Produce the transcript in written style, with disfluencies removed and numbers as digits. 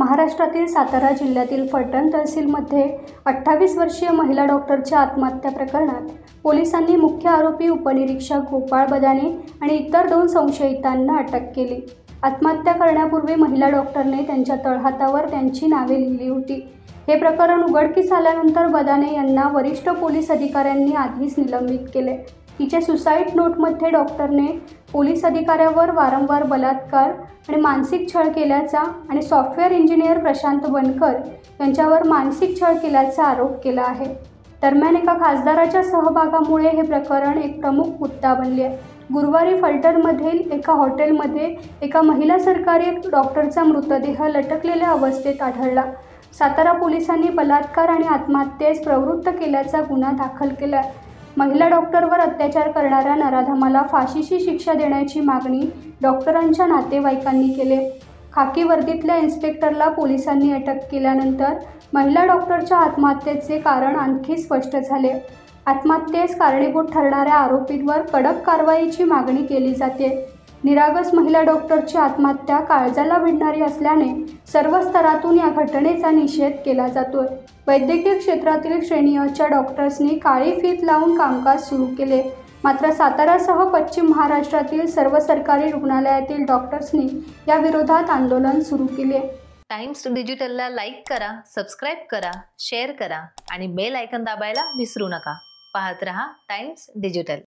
महाराष्ट्रातील सातारा जिल्ह्यातील फलटण तहसीलमध्ये 28 वर्षीय महिला डॉक्टरच्या आत्महत्या प्रकरणात पोलिसांनी मुख्य आरोपी उपनिरीक्षक गोपाळ बदाने आणि इतर 2 संशयितांना अटक केली। आत्महत्या करण्यापूर्वी महिला डॉक्टरने त्यांच्या तळहातावर त्यांची नावे लिहिली होती। हे प्रकरण उघडकीस आल्यानंतर बदाने यांना वरिष्ठ पोलीस अधिकाऱ्यांनी आधीच निलंबित केले। तिच्या सुसाईड नोटमध्ये डॉक्टरने पोलीस अधिकाऱ्यावर वारंवार बलात्कार आणि मानसिक छळ केल्याचा आणि सॉफ्टवेअर इंजिनियर प्रशांत बनकर यांच्यावर मानसिक छळ केल्याचा आरोप केला आहे। दरम्यान एका खासदाराच्या सहभागामुळे हे प्रकरण एक प्रमुख मुद्दा बनले आहे। गुरुवारी फलटणमधील एका हॉटेलमध्ये एका महिला सरकारी डॉक्टरचा मृतदेह लटकलेल्या अवस्थेत आढळला। सातारा पोलिसांनी बलात्कार आणि आत्महत्येस प्रवृत्त केल्याचा गुन्हा दाखल केला। महिला डॉक्टरवर अत्याचार करणाऱ्या नराधमाला फाशीची शिक्षा देण्याची मागणी डॉक्टरांच्या नातेवाईकांनी केली। खाकी वर्दीतल्या इन्स्पेक्टरला पोलिसांनी अटक केल्यानंतर महिला डॉक्टरच्या आत्महत्येचे कारण आणखी स्पष्ट झाले। आत्महत्येस कारणीभूत ठरणाऱ्या आरोपींवर कडक कारवाईची मागणी केली जाते। निरागस महिला डॉक्टरची आत्महत्या काळजाला भिडणारी असल्याने सर्व स्तरातून या घटनेचा निषेध केला जातोय। वैद्यकीय क्षेत्रातील श्रेणी अच्या डॉक्टर्सनी काळी फीत लावून कामकाज सुरू केले, मात्र सातारासह पश्चिम महाराष्ट्रातील सर्व सरकारी रुग्णालयातील डॉक्टर्सनी या विरोधात आंदोलन सुरू केले। टाइम्स डिजिटलला लाईक करा, सबस्क्राइब करा, शेअर करा आणि बेल आयकॉन दाबायला विसरू नका। पाहत रहा टाइम्स डिजिटल।